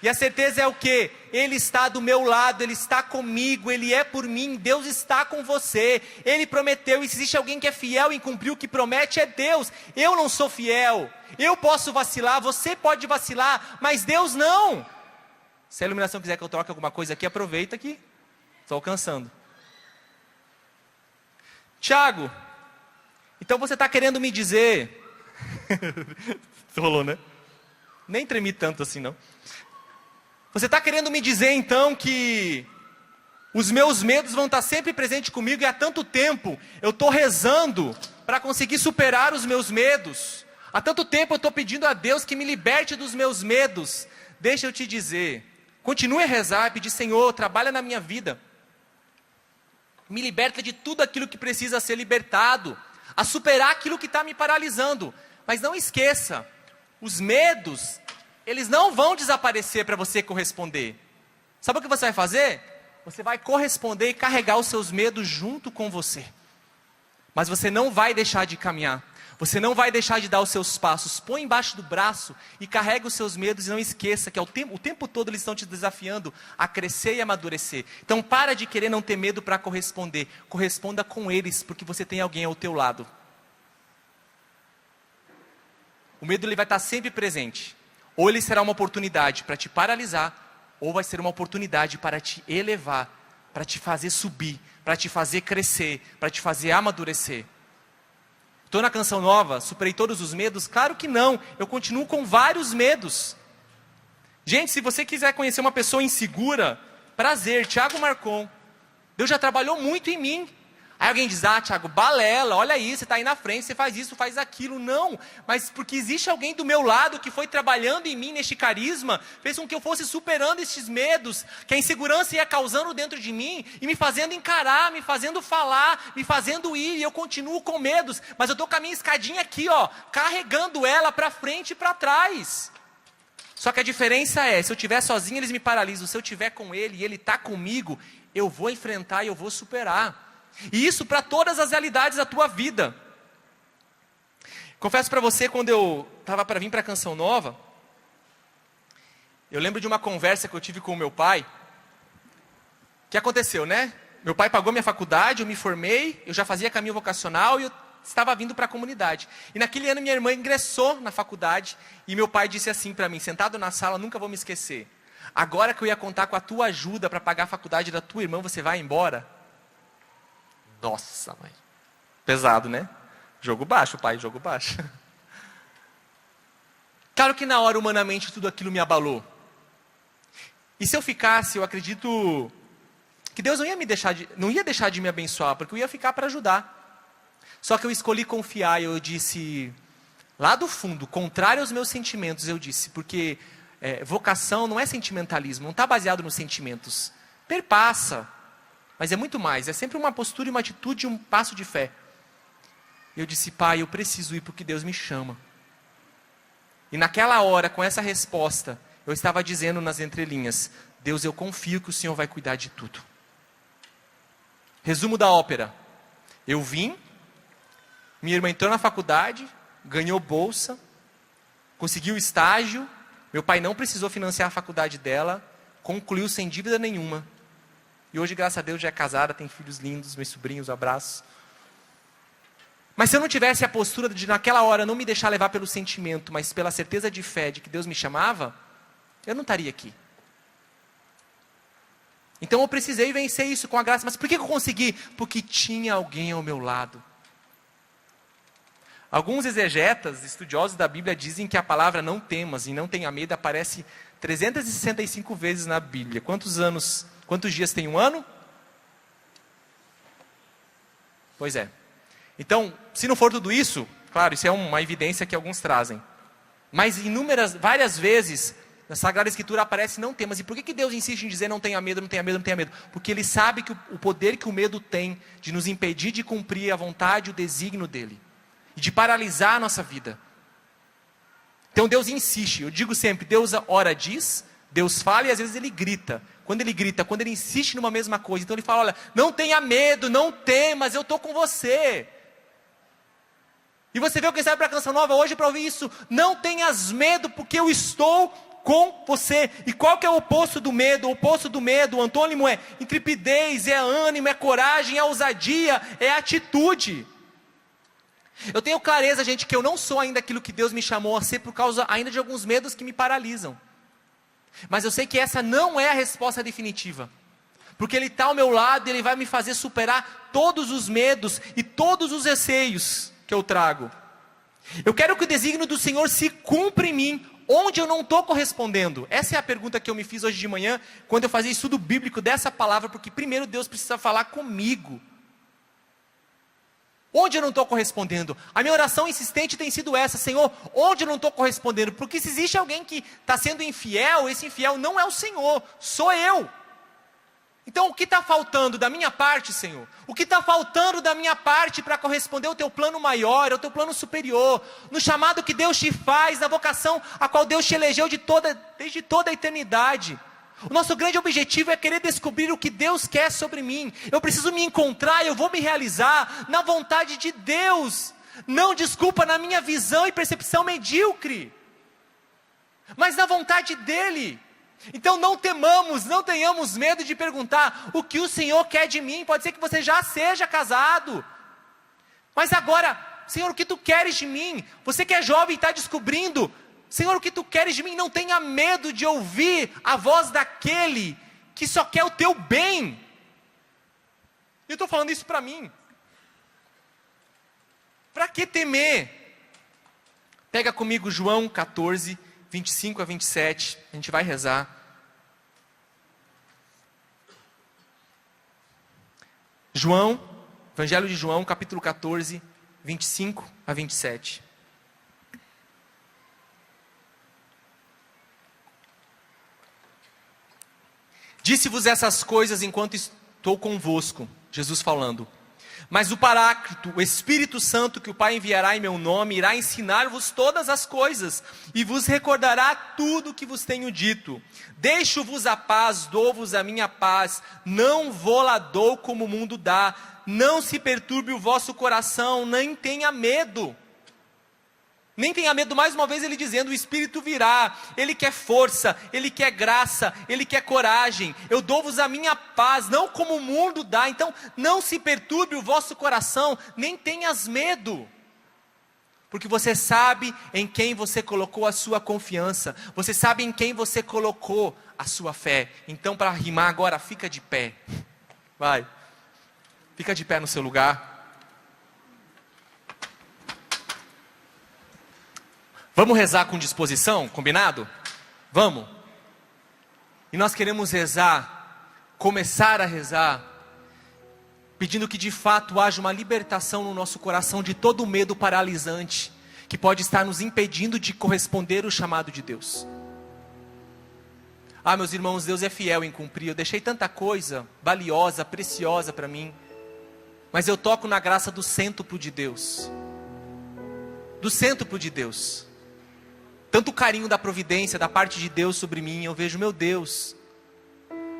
A: E a certeza é o quê? Ele está do meu lado, Ele está comigo, Ele é por mim, Deus está com você. Ele prometeu, e se existe alguém que é fiel em cumprir o que promete, é Deus. Eu não sou fiel, eu posso vacilar, você pode vacilar, mas Deus não. Se a iluminação quiser que eu troque alguma coisa aqui, aproveita que estou alcançando. Tiago, então você está querendo me dizer... Rolou, né? Nem tremi tanto assim, não. Você está querendo me dizer, então, que os meus medos vão estar sempre presentes comigo e há tanto tempo eu estou rezando para conseguir superar os meus medos. Há tanto tempo eu estou pedindo a Deus que me liberte dos meus medos. Deixa eu te dizer, continue a rezar e pedir, Senhor, trabalha na minha vida. Me liberta de tudo aquilo que precisa ser libertado, a superar aquilo que está me paralisando. Mas não esqueça, os medos, eles não vão desaparecer para você corresponder. Sabe o que você vai fazer? Você vai corresponder e carregar os seus medos junto com você. Mas você não vai deixar de caminhar. Você não vai deixar de dar os seus passos. Põe embaixo do braço e carrega os seus medos e não esqueça que o tempo todo eles estão te desafiando a crescer e amadurecer. Então para de querer não ter medo para corresponder. Corresponda com eles, porque você tem alguém ao teu lado. O medo ele vai estar sempre presente. Ou ele será uma oportunidade para te paralisar, ou vai ser uma oportunidade para te elevar, para te fazer subir, para te fazer crescer, para te fazer amadurecer. Estou na Canção Nova, superei todos os medos? Claro que não, eu continuo com vários medos. Gente, se você quiser conhecer uma pessoa insegura, prazer, Tiago Marcon. Deus já trabalhou muito em mim. Aí alguém diz, Tiago, balela, olha aí, você está aí na frente, você faz isso, faz aquilo. Não, mas porque existe alguém do meu lado que foi trabalhando em mim neste carisma, fez com que eu fosse superando estes medos, que a insegurança ia causando dentro de mim, e me fazendo encarar, me fazendo falar, me fazendo ir, e eu continuo com medos, mas eu estou com a minha escadinha aqui, carregando ela para frente e para trás. Só que a diferença é, se eu estiver sozinho, eles me paralisam, se eu estiver com ele e ele está comigo, eu vou enfrentar e eu vou superar. E isso para todas as realidades da tua vida. Confesso para você, quando eu estava para vir para a Canção Nova, eu lembro de uma conversa que eu tive com o meu pai. O que aconteceu, né? Meu pai pagou minha faculdade, eu me formei, eu já fazia caminho vocacional e eu estava vindo para a comunidade. E naquele ano minha irmã ingressou na faculdade e meu pai disse assim para mim, sentado na sala, nunca vou me esquecer. Agora que eu ia contar com a tua ajuda para pagar a faculdade da tua irmã, você vai embora? Nossa, mãe. Pesado, né? Jogo baixo, pai, jogo baixo. Claro que na hora, humanamente, tudo aquilo me abalou. E se eu ficasse, eu acredito que Deus não ia deixar de me abençoar, porque eu ia ficar para ajudar. Só que eu escolhi confiar e eu disse, lá do fundo, contrário aos meus sentimentos, eu disse, porque vocação não é sentimentalismo, não está baseado nos sentimentos. Perpassa. Mas é muito mais, é sempre uma postura, uma atitude, um passo de fé. Eu disse, pai, eu preciso ir porque Deus me chama. E naquela hora, com essa resposta, eu estava dizendo nas entrelinhas: Deus, eu confio que o Senhor vai cuidar de tudo. Resumo da ópera: eu vim, minha irmã entrou na faculdade, ganhou bolsa, conseguiu estágio, meu pai não precisou financiar a faculdade dela, concluiu sem dívida nenhuma. E hoje, graças a Deus, já é casada, tem filhos lindos, meus sobrinhos, abraços. Mas se eu não tivesse a postura de, naquela hora, não me deixar levar pelo sentimento, mas pela certeza de fé de que Deus me chamava, eu não estaria aqui. Então eu precisei vencer isso com a graça. Mas por que eu consegui? Porque tinha alguém ao meu lado. Alguns exegetas, estudiosos da Bíblia, dizem que a palavra não temas e não tenha medo aparece 365 vezes na Bíblia. Quantos dias tem um ano? Pois é. Então, se não for tudo isso, claro, isso é uma evidência que alguns trazem. Mas várias vezes, na Sagrada Escritura aparece não temas. E por que Deus insiste em dizer não tenha medo, não tenha medo, não tenha medo? Porque Ele sabe que o poder que o medo tem de nos impedir de cumprir a vontade e o desígnio dEle. E de paralisar a nossa vida. Então Deus insiste. Eu digo sempre, Deus ora diz, Deus fala e às vezes Ele grita. Quando Ele insiste numa mesma coisa. Então Ele fala, olha, não tenha medo, não temas, eu estou com você. E você veio quem sabe para a Canção Nova hoje para ouvir isso. Não tenhas medo, porque eu estou com você. E qual que é o oposto do medo? O oposto do medo, o antônimo é intrepidez, é ânimo, é coragem, é ousadia, é atitude. Eu tenho clareza, gente, que eu não sou ainda aquilo que Deus me chamou a ser por causa ainda de alguns medos que me paralisam. Mas eu sei que essa não é a resposta definitiva. Porque Ele está ao meu lado e Ele vai me fazer superar todos os medos e todos os receios que eu trago. Eu quero que o desígnio do Senhor se cumpra em mim, onde eu não estou correspondendo. Essa é a pergunta que eu me fiz hoje de manhã, quando eu fazia estudo bíblico dessa palavra, porque primeiro Deus precisa falar comigo. Onde eu não estou correspondendo? A minha oração insistente tem sido essa: Senhor, onde eu não estou correspondendo? Porque se existe alguém que está sendo infiel, esse infiel não é o Senhor, sou eu. Então o que está faltando da minha parte, Senhor? O que está faltando da minha parte para corresponder ao Teu plano maior, ao Teu plano superior, no chamado que Deus te faz, na vocação a qual Deus te elegeu desde toda a eternidade? O nosso grande objetivo é querer descobrir o que Deus quer sobre mim. Eu preciso me encontrar, eu vou me realizar na vontade de Deus. Não, desculpa, na minha visão e percepção medíocre, mas na vontade dEle. Então não temamos, não tenhamos medo de perguntar o que o Senhor quer de mim. Pode ser que você já seja casado, mas agora, Senhor, o que Tu queres de mim? Você que é jovem e está descobrindo, Senhor, o que Tu queres de mim? Não tenha medo de ouvir a voz daquele que só quer o teu bem. Eu estou falando isso para mim. Para que temer? Pega comigo João 14, 25 a 27, a gente vai rezar. Evangelho de João, capítulo 14, 25 a 27. Disse-vos essas coisas enquanto estou convosco, Jesus falando. Mas o Paráclito, o Espírito Santo que o Pai enviará em meu nome, irá ensinar-vos todas as coisas e vos recordará tudo o que vos tenho dito. Deixo-vos a paz, dou-vos a minha paz, não vou-la dou como o mundo dá. Não se perturbe o vosso coração, nem tenha medo. Nem tenha medo, mais uma vez ele dizendo, o Espírito virá, Ele quer força, Ele quer graça, Ele quer coragem. Eu dou-vos a minha paz, não como o mundo dá. Então não se perturbe o vosso coração, nem tenhas medo. Porque você sabe em quem você colocou a sua confiança. Você sabe em quem você colocou a sua fé. Então para rimar agora, fica de pé. Vai, fica de pé no seu lugar. Vamos rezar com disposição, combinado? Vamos. E nós queremos rezar, começar a rezar, pedindo que de fato haja uma libertação no nosso coração de todo o medo paralisante, que pode estar nos impedindo de corresponder ao chamado de Deus. Ah, meus irmãos, Deus é fiel em cumprir. Eu deixei tanta coisa valiosa, preciosa para mim, mas eu toco na graça do cêntuplo de Deus. Do cêntuplo de Deus. tanto carinho da providência, da parte de Deus sobre mim, eu vejo, meu Deus,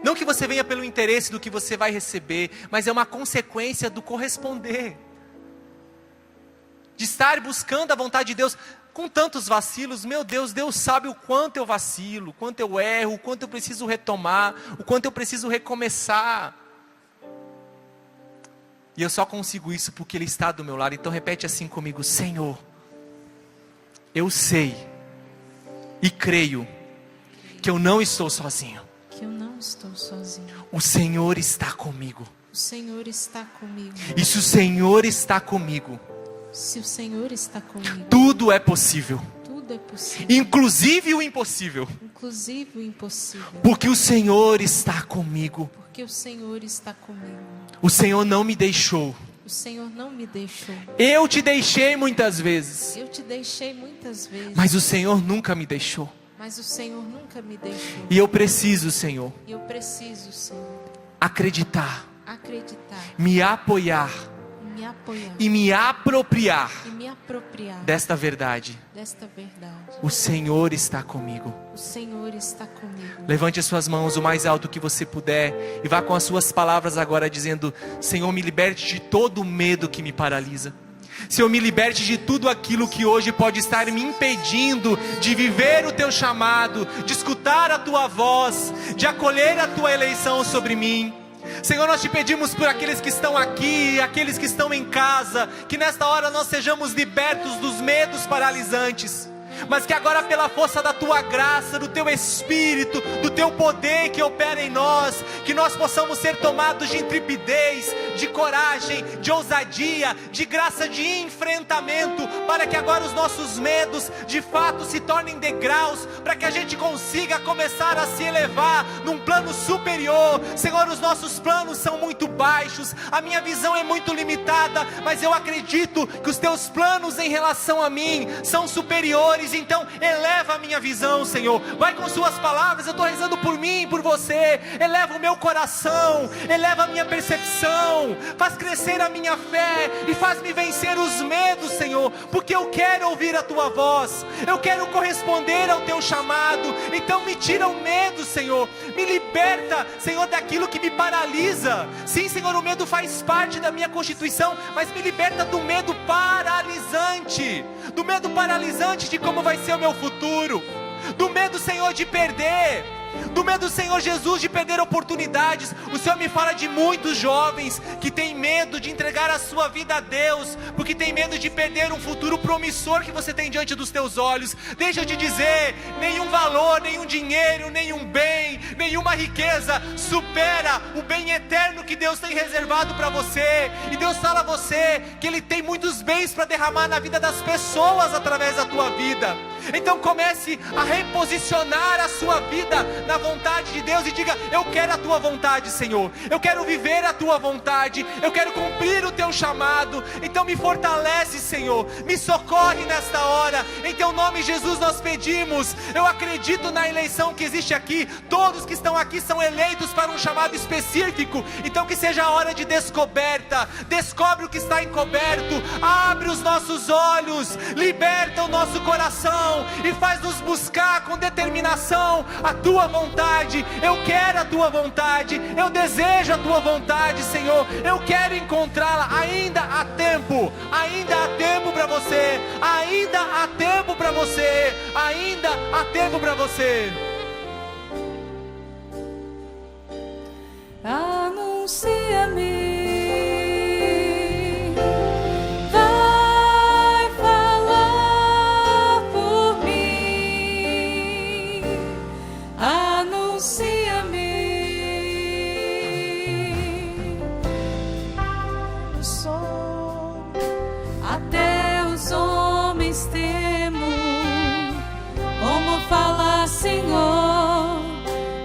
A: não que você venha pelo interesse do que você vai receber, mas é uma consequência do corresponder, de estar buscando a vontade de Deus. Com tantos vacilos, meu Deus, Deus sabe o quanto eu vacilo, o quanto eu erro, o quanto eu preciso retomar, o quanto eu preciso recomeçar. E eu só consigo isso porque Ele está do meu lado. Então repete assim comigo: Senhor, eu sei e creio que eu não estou sozinho.
B: Que eu não estou sozinho.
A: O Senhor está comigo.
B: O Senhor está comigo.
A: E se o Senhor está comigo,
B: se o Senhor está comigo,
A: tudo é possível.
B: tudo é possível.
A: Inclusive o impossível.
B: Inclusive o impossível.
A: Porque o Senhor está comigo.
B: Porque o Senhor está comigo.
A: O Senhor não me deixou.
B: O Senhor não me deixou.
A: Eu te deixei muitas vezes.
B: Eu te deixei muitas vezes.
A: Mas o Senhor nunca me deixou.
B: Mas o Senhor nunca me deixou.
A: E eu preciso, Senhor,
B: E eu preciso, Senhor,
A: acreditar,
B: acreditar,
A: me apoiar
B: me apoiar
A: e me apropriar
B: e me apropriar
A: desta verdade.
B: desta verdade.
A: O Senhor está comigo.
B: O Senhor está comigo.
A: Levante as suas mãos o mais alto que você puder e vá com as suas palavras agora dizendo: Senhor, me liberte de todo o medo que me paralisa. Senhor, me liberte de tudo aquilo que hoje pode estar me impedindo de viver o Teu chamado, de escutar a Tua voz, de acolher a Tua eleição sobre mim. Senhor, nós te pedimos por aqueles que estão aqui, aqueles que estão em casa, que nesta hora nós sejamos libertos dos medos paralisantes, mas que agora pela força da Tua graça, do Teu Espírito, do Teu poder que opera em nós, que nós possamos ser tomados de intrepidez, de coragem, de ousadia, de graça de enfrentamento, para que agora os nossos medos de fato se tornem degraus, para que a gente consiga começar a se elevar num plano superior. Senhor, os nossos planos são muito baixos, a minha visão é muito limitada, mas eu acredito que os Teus planos em relação a mim são superiores. Então eleva a minha visão, Senhor. Vai com suas palavras, eu estou rezando por mim e por você. Eleva o meu coração, eleva a minha percepção, faz crescer a minha fé e faz-me vencer os medos, Senhor, porque eu quero ouvir a Tua voz, eu quero corresponder ao Teu chamado. Então me tira o medo, Senhor, me liberta, Senhor, daquilo que me paralisa. Sim, Senhor, o medo faz parte da minha constituição, mas me liberta do medo paralisante, de como vai ser o meu futuro, do medo, Senhor, de perder, do medo, Senhor Jesus, de perder oportunidades. O Senhor me fala de muitos jovens que têm medo de entregar a sua vida a Deus, porque tem medo de perder um futuro promissor que você tem diante dos teus olhos. Deixa eu te dizer, nenhum valor, nenhum dinheiro, nenhum bem, nenhuma riqueza supera o bem eterno que Deus tem reservado para você. E Deus fala a você que Ele tem muitos bens para derramar na vida das pessoas através da tua vida. Então comece a reposicionar a sua vida na vontade de Deus e diga: eu quero a Tua vontade, Senhor, eu quero viver a Tua vontade, eu quero cumprir o Teu chamado. Então me fortalece, Senhor, me socorre nesta hora, em Teu nome, Jesus, nós pedimos. Eu acredito na eleição que existe aqui, todos que estão aqui são eleitos para um chamado específico. Então que seja a hora de descoberta, descobre o que está encoberto, abre os nossos olhos, liberta o nosso coração e faz-nos buscar com determinação a Tua vontade. Eu quero a Tua vontade, eu desejo a Tua vontade, Senhor, eu quero encontrá-la. Ainda há tempo para você, ainda há tempo para você, ainda há tempo para você.
B: Anuncia-me.
C: Senhor,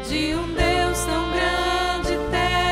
C: de um Deus tão grande, eterno.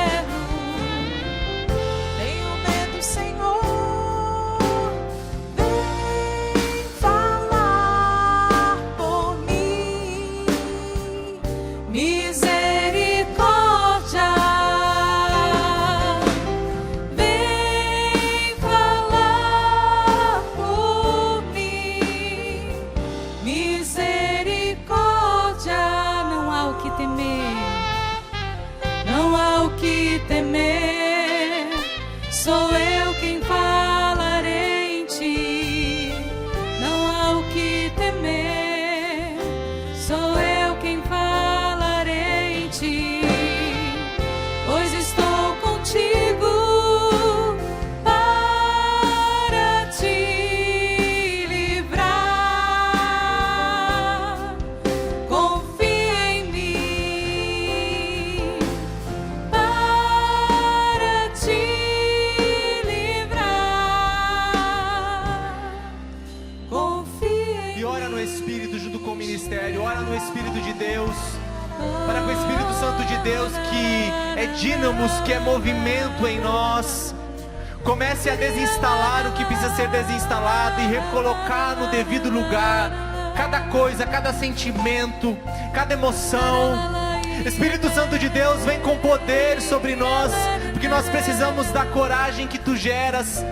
A: Espírito junto com o ministério. Ora no Espírito de Deus. Ora com o Espírito Santo de Deus, que é dínamos, que é movimento em nós. Comece a desinstalar o que precisa ser desinstalado e recolocar no devido lugar cada coisa, cada sentimento, cada emoção. Espírito Santo de Deus, vem com poder sobre nós, porque nós precisamos da coragem que tu geras.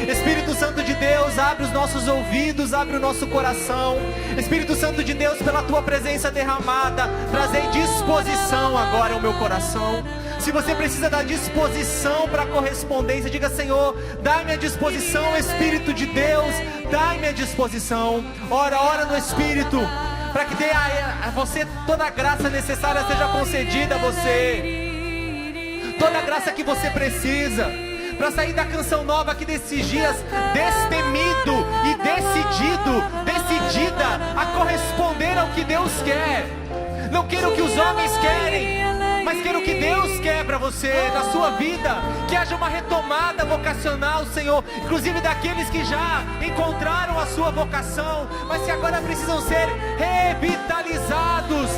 A: Espírito Santo de Deus, abre os nossos ouvidos, abre o nosso coração. Espírito Santo de Deus, pela tua presença derramada, trazei disposição agora ao meu coração. Se você precisa da disposição para a correspondência, diga: Senhor, dá-me a disposição, Espírito de Deus, dá-me a disposição. Ora no Espírito, para que dê a você toda a graça necessária seja concedida a você. Toda a graça que você precisa para sair da canção nova aqui desses dias, destemido e decidida a corresponder ao que Deus quer. Não quero o que os homens querem, mas quero o que Deus quer para você, na sua vida. Que haja uma retomada vocacional, Senhor, inclusive daqueles que já encontraram a sua vocação, mas que agora precisam ser revitalizados.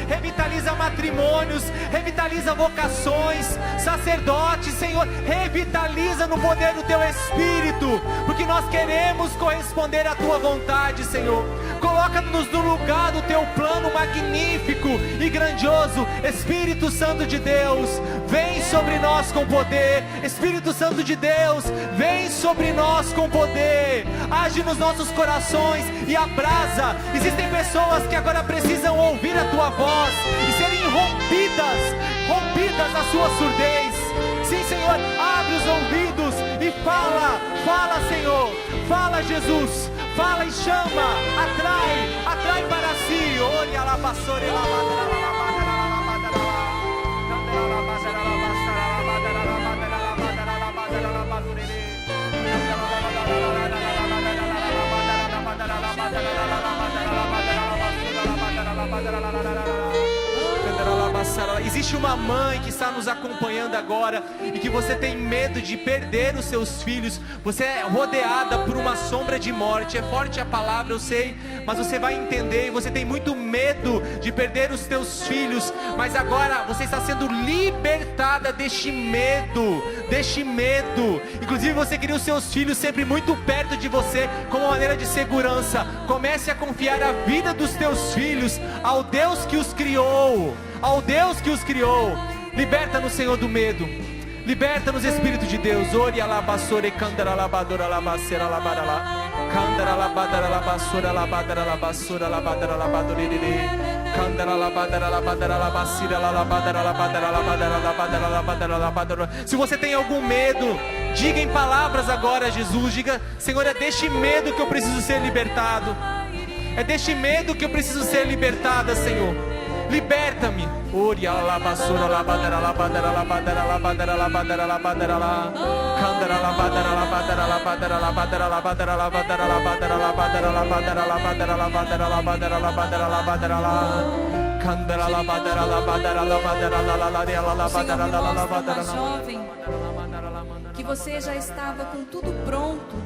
A: Revitaliza matrimônios, revitaliza vocações, sacerdotes, Senhor, revitaliza no poder do teu Espírito, porque nós queremos corresponder à tua vontade, Senhor. Coloca-nos no lugar do teu plano magnífico e grandioso. Espírito Santo de Deus, vem sobre nós com poder. Espírito Santo de Deus, vem sobre nós com poder. Age nos nossos corações e abrasa. Existem pessoas que agora precisam ouvir a tua voz e serem rompidas a sua surdez. Sim, Senhor, abre os ouvidos e fala, Senhor, fala, Jesus. Fala e chama, atrai para si. Olha lá, pastor, existe uma mãe que está nos acompanhando agora e que você tem medo de perder os seus filhos. Você é rodeada por uma sombra de morte. É forte a palavra, eu sei, mas você vai entender. E você tem muito medo de perder os teus filhos, mas agora você está sendo libertada deste medo. Inclusive você queria os seus filhos sempre muito perto de você, como maneira de segurança. Comece a confiar a vida dos teus filhos ao Deus que os criou. Liberta-nos, Senhor, do medo. Liberta-nos, Espírito de Deus. Ori alabassore candara labadora labassera labarala. Candara labadara labassora labadara labassora labadara labadorere. Candara labadara labadara labassira labadara labadara labadara labadara labadara labadara. Se você tem algum medo, diga em palavras agora, Jesus. Diga: Senhor, é deste medo que eu preciso ser libertado. É deste medo que eu preciso ser libertada, Senhor. Liberta-me. Oria la basura la badara la badara la badara la badara la badara la badara la candara la badara la badara la badara la badara la badara la badara la badara la badara la badara la badara la badara la badara la badara la badara la candara la badara la badara la badara la la la la badara la la badara
C: jovem que você já estava com tudo pronto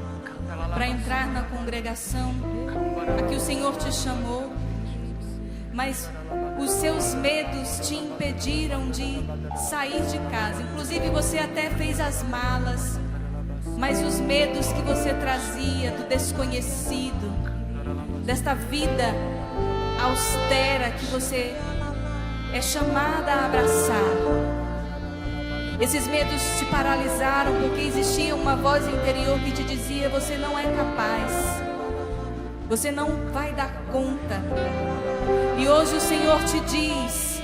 C: para entrar na congregação a que o Senhor te chamou, mas os seus medos te impediram de sair de casa. Inclusive você até fez as malas, mas os medos que você trazia do desconhecido, desta vida austera que você é chamada a abraçar, esses medos te paralisaram, porque existia uma voz interior que te dizia: você não é capaz, você não vai dar conta. E hoje o Senhor te diz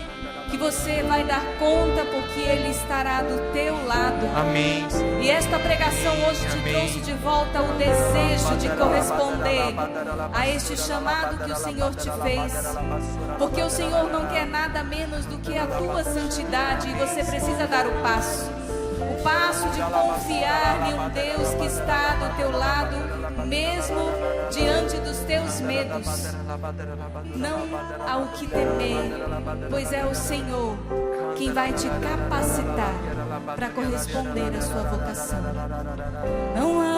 C: que você vai dar conta, porque Ele estará do teu lado.
A: Amém.
C: E esta pregação hoje te trouxe de volta o desejo de corresponder a este chamado que o Senhor te fez, porque o Senhor não quer nada menos do que a tua santidade, e você precisa dar o passo de confiar em um Deus que está do teu lado, mesmo diante dos teus medos. Não há o que temer, pois é o Senhor quem vai te capacitar para corresponder à sua vocação. Não há